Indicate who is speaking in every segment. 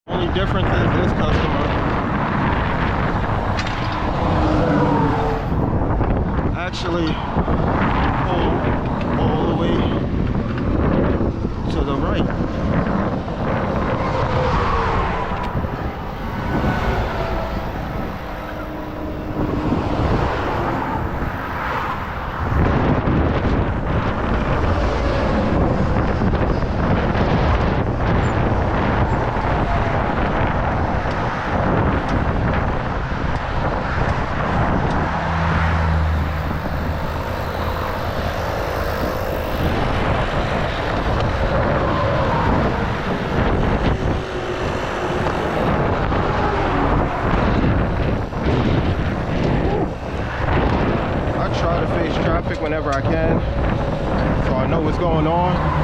Speaker 1: Only difference is this customer actually pulled all the way to the right. Whenever I can, so I know what's going on.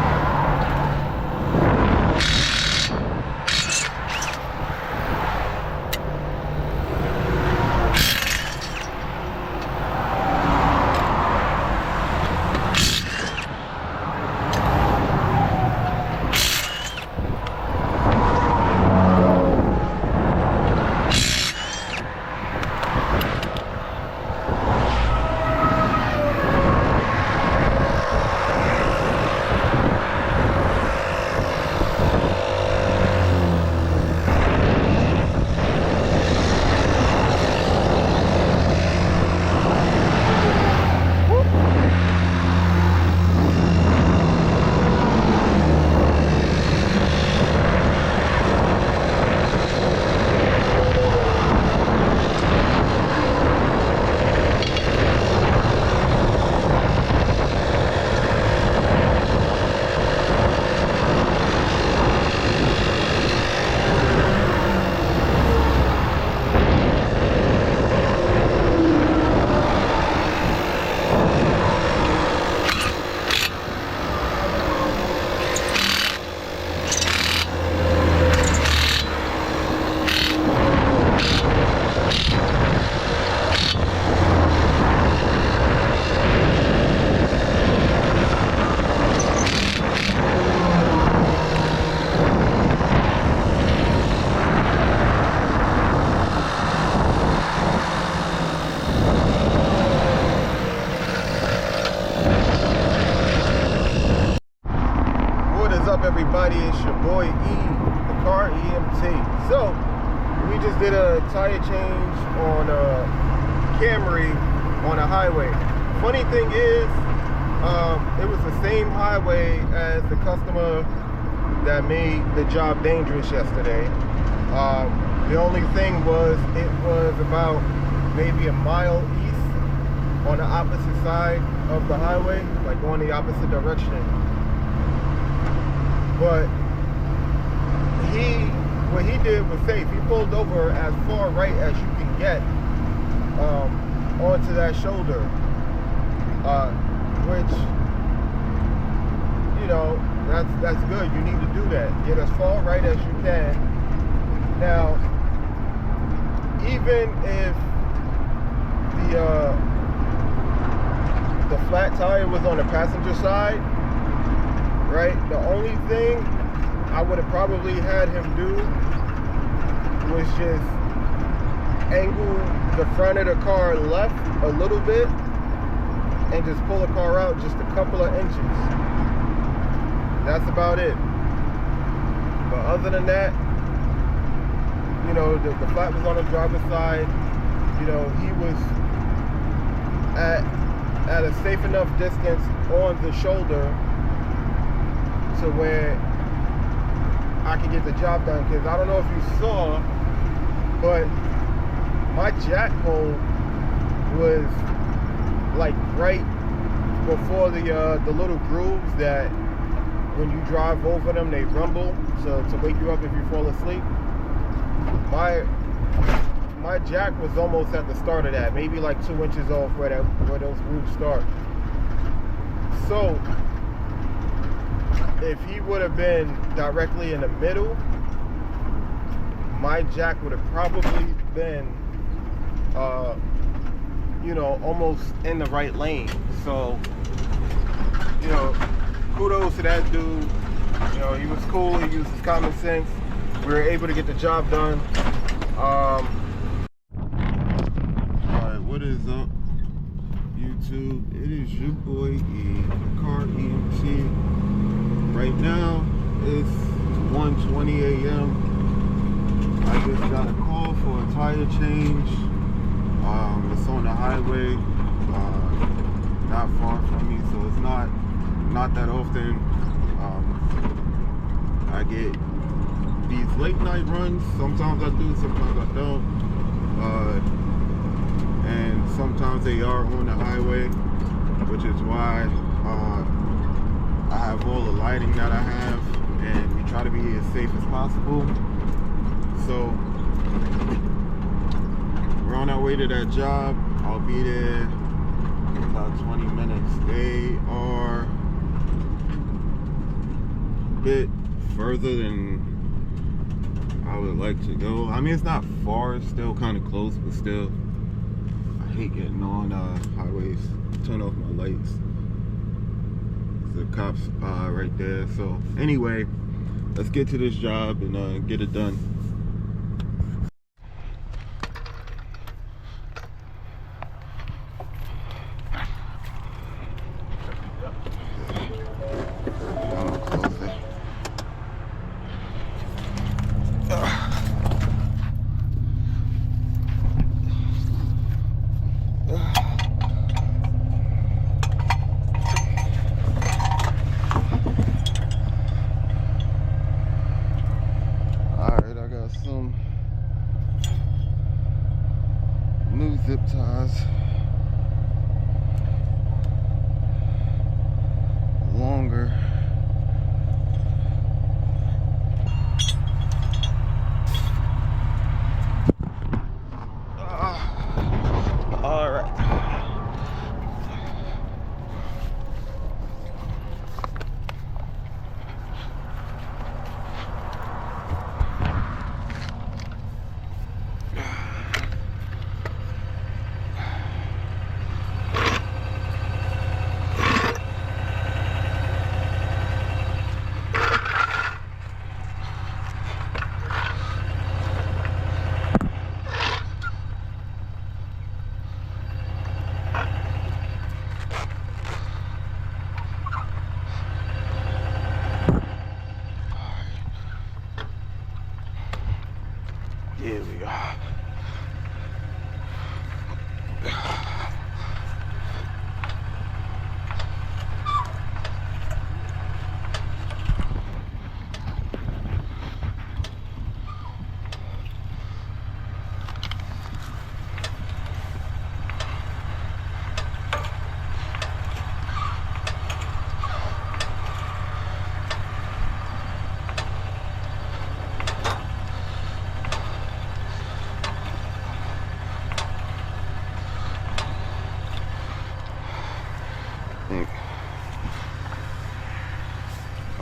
Speaker 1: Everybody, it's your boy E, the car EMT. So we just did a tire change on a Camry on a highway. Funny thing is, it was the same highway as the customer that made the job dangerous yesterday. The only thing was, it was about maybe a mile east on the opposite side of the highway, like going the opposite direction. But what he did was safe. He pulled over as far right as you can get onto that shoulder, which, you know, that's good. You need to do that. Get as far right as you can. Now, even if the flat tire was on the passenger side, right, the only thing I would have probably had him do was just angle the front of the car left a little bit and just pull the car out just a couple of inches. That's about it. But other than that, you know, the flat was on the driver's side. You know, he was at a safe enough distance on the shoulder to where I can get the job done. Because I don't know if you saw, but my jack hole was like right before the little grooves that when you drive over them they rumble, so to wake you up if you fall asleep. My jack was almost at the start of that, maybe like 2 inches off where those grooves start. So if he would have been directly in the middle, my jack would have probably been, you know, almost in the right lane. So, you know, kudos to that dude. You know, he was cool. He used his common sense. we were able to get the job done. All right, what is up, YouTube? It is your boy E, Car EMT. Right now it's 1:20 a.m. I just got a call for a tire change. It's on the highway, not far from me, so it's not that often. I get these late night runs. Sometimes I do, sometimes I don't. And sometimes they are on the highway, which is why I have all the lighting that I have, and we try to be as safe as possible. So we're on our way to that job. I'll be there in about 20 minutes. They are a bit further than I would like to go. I mean, it's not far, it's still kind of close, but still, I hate getting on highways. Turn off my lights. The cops right there. So anyway, let's get to this job and get it done. Some new zip ties, longer. All right. Here we go.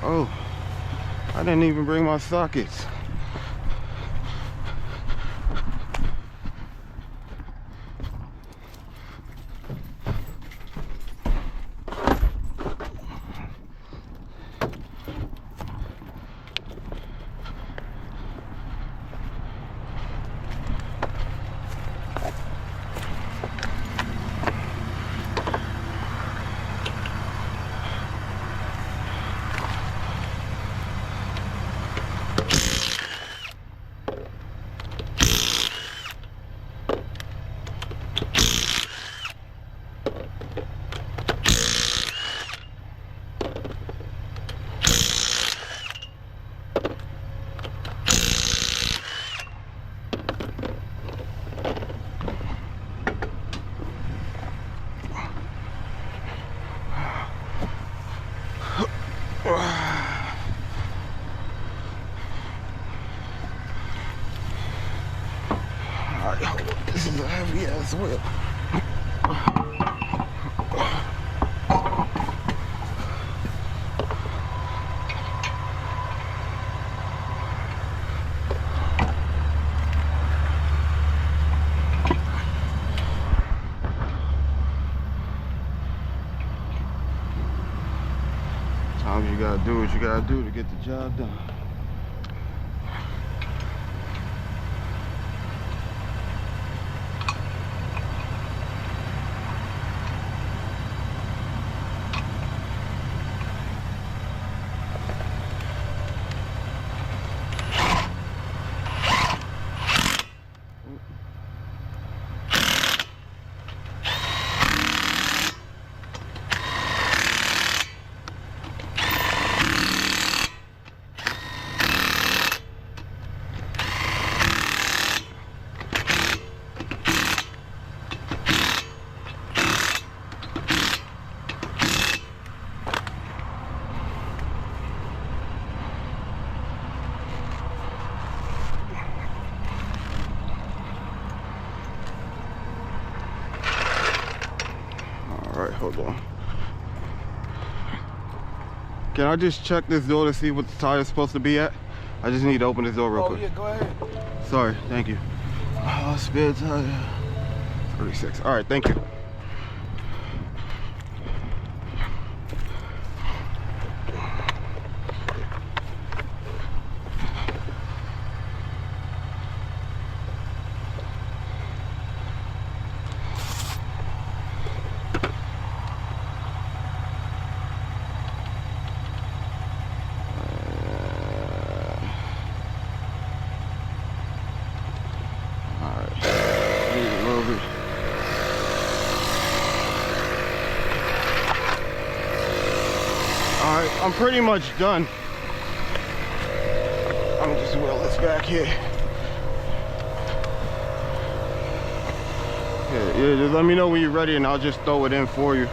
Speaker 1: Oh, I didn't even bring my sockets. Alright, hold on. This is a heavy ass whip. Sometimes you gotta do what you gotta do to get the job done. on. Can I just check this door to see what the tire is supposed to be at? I just need to open this door real quick.
Speaker 2: Oh yeah, go ahead.
Speaker 1: Sorry, thank you. Spare tire. 36. All right, thank you. Alright, I'm pretty much done. I'm just wheel this back here. Yeah, just let me know when you're ready and I'll just throw it in for you.